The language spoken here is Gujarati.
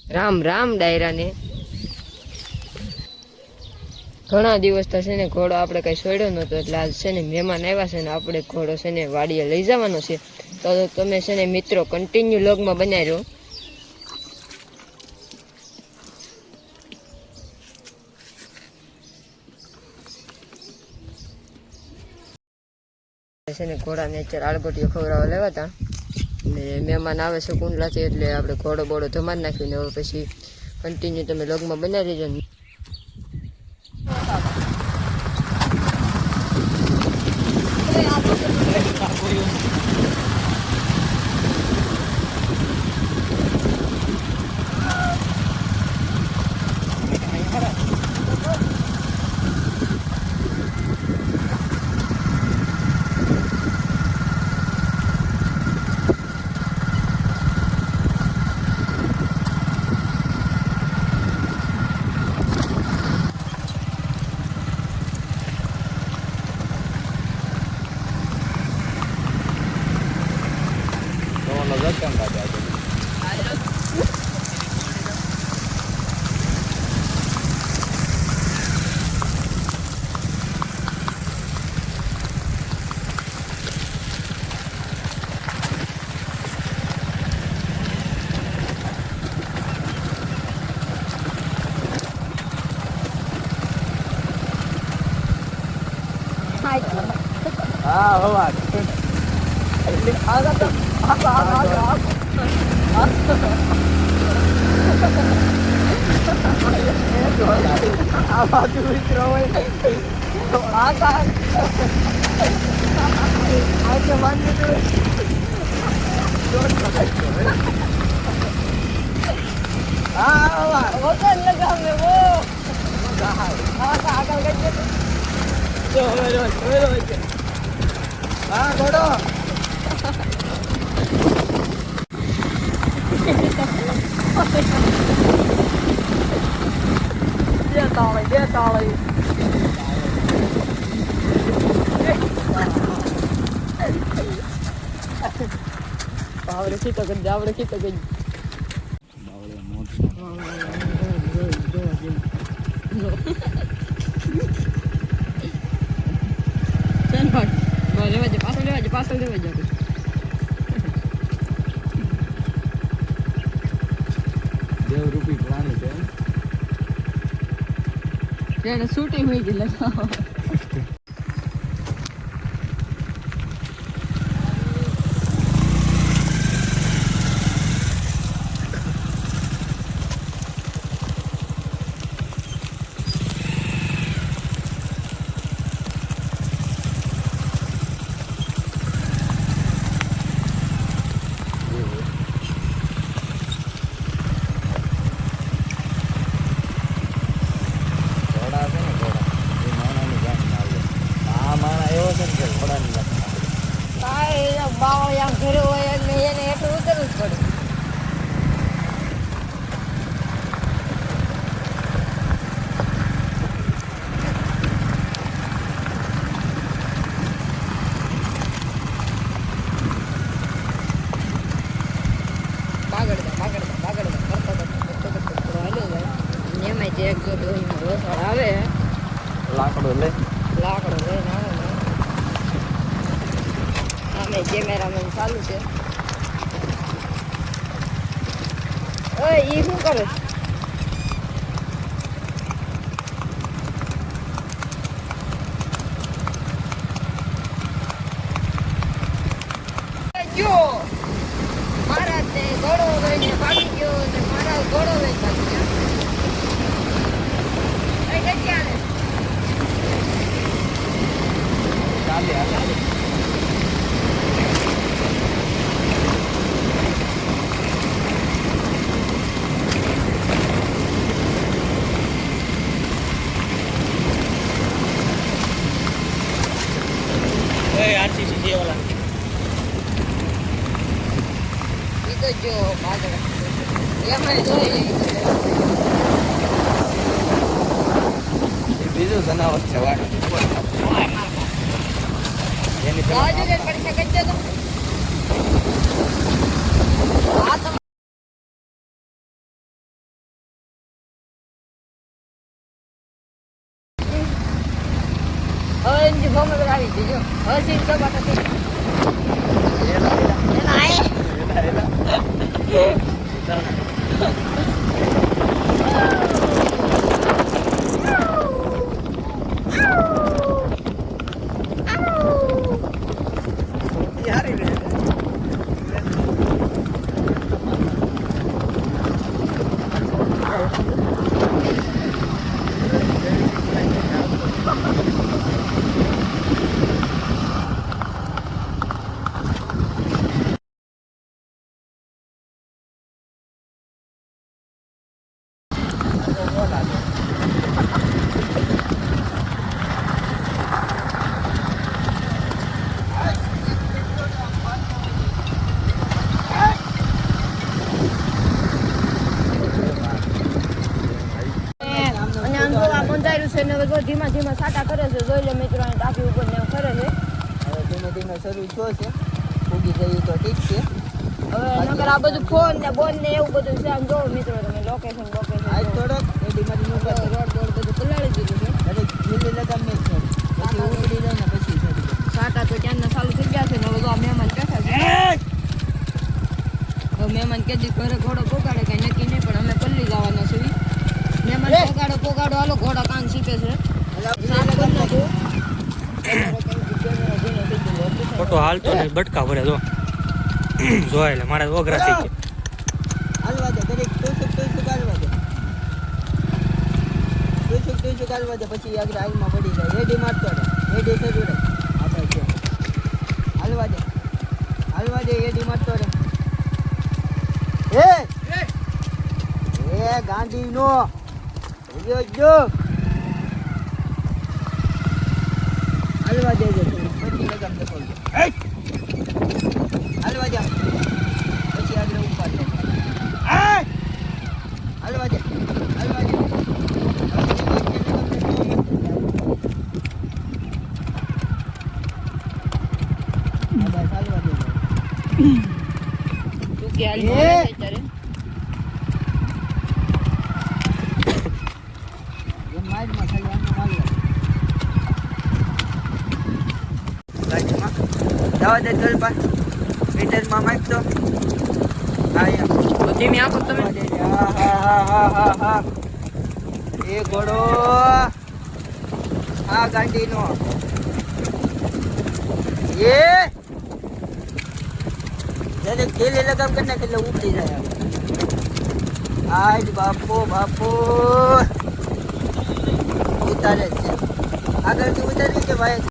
રામ રામ ડાયરા ને ઘણા દિવસ તો છે ને ઘોડો આપણે કઈ છોડ્યો નતો એટલે આજ છે ને મહેમાન આવ્યા છે ને આપણે ઘોડો છે ને વાડીએ લઈ જવાનો છે તો તમે છે ને મિત્રો કન્ટિન્યુ લોગમાં બનાવી રહ્યો છે ને ઘોડા નેચર આળગોટીઓ ખવડાવવા લેવા હતા ને મહેમાન આવે છે કુંડલાથી એટલે આપણે ઘોડો બોડો ધમાન નાખ્યું ને હવે પછી કન્ટિન્યુ તમે લોગમાં બનાવી રહેજો ને હા હવા આ બાજુ મિત્રો હોય હા ઘોડો બે તાળી આવડે ખીતો કરી આવડે ખીતો કરી પાછળ લેવા જાવ દેવરૂપી પ્રાણી છે એને શૂટિંગ હોઈ ગઈ લગાવો બાવળિયા ઘરે હોય એટલે એને એટલું ઉતરવું જ પડે એમાં એક જો રોસાળ આવે લાકડો લઈને આવે કેમેરામેન ચાલુ છે ઓય ઈ શું કરે જો મારા તે ઘોડો લઈને ભાગી ગયો ને મારા ઘોડો લઈને ભાગી ગયો કઈ જગ્યા ને ચાલે आरसीसी वाला ये तो जो बादल ये मैं जो ये बीजो जनावर छवाड़ यानी आज के परीक्षा कच्चे तो आ હવે એની ફોર્મ આવી ગઈ જો હવે સીટ સપાટ હતી એના આય બંધાયું છે ને હવે ધીમા ધીમા સાટા કરે છે જોઈ લે મિત્રો ટાંકી ઉપર ને એવું કરે છે હવે ધીમે ધીમે શરૂ થયો છે ઉગી જઈએ તો ઠીક છે હવે નકર આ બધું ફોન ને બોન ને એવું બધું છે આમ જોવો મિત્રો તમે લોકેશન આજ થોડોક એડીમાંથી નું કરતો રોડ બોડ બધું પલાળી દીધું છે અરે જીલે લગામ ને છે પછી ઉકળી જાય ને પછી ચડી જાય સાટા તો ક્યાંના ચાલુ થઈ ગયા છે ને હવે તો આ મહેમાન બેઠા છે હવે મહેમાન કેદી ઘરે ઘોડો પોગાડે કઈ નક્કી નહીં પણ અમે પલ્લી જવાના છીએ મહેમાન પોગાડો હાલો ઘોડા કાન સીપે છે ફોટો હાલતો ને બટકા ભરે જો જોય એટલે મારા ઓગરા થઈ ગયા હાલવા દે દરેક ટોસુક હાલવા દે ટોસુક હાલવા દે પછી આગળ આગમાં પડી જાય રેડી મારતો રહે રેડી શરૂ રહે આપણે છે હાલવા દે રેડી મારતો રહે એ ગાંધી નો જો હાલવા દે પછી લગામ દખોજો હાલવા દે પછી આગળ ઉપાડ લે હાલવા દે તું કે હાલ અત્યારે માઇલમાં ખાલી આમ મારવા ગાડીમાં જવા દે ચલ પા મીટરમાં માઈક તો તો ધીમે આપો તમે હા એ ઘોડો આ ગાડીનો એ જ્યારે ખેલે લગામ કરી નાખે એટલે ઉપડી જાય આજ બાપો ઉતારે છે આગળથી ઉતારી કે ભાઈ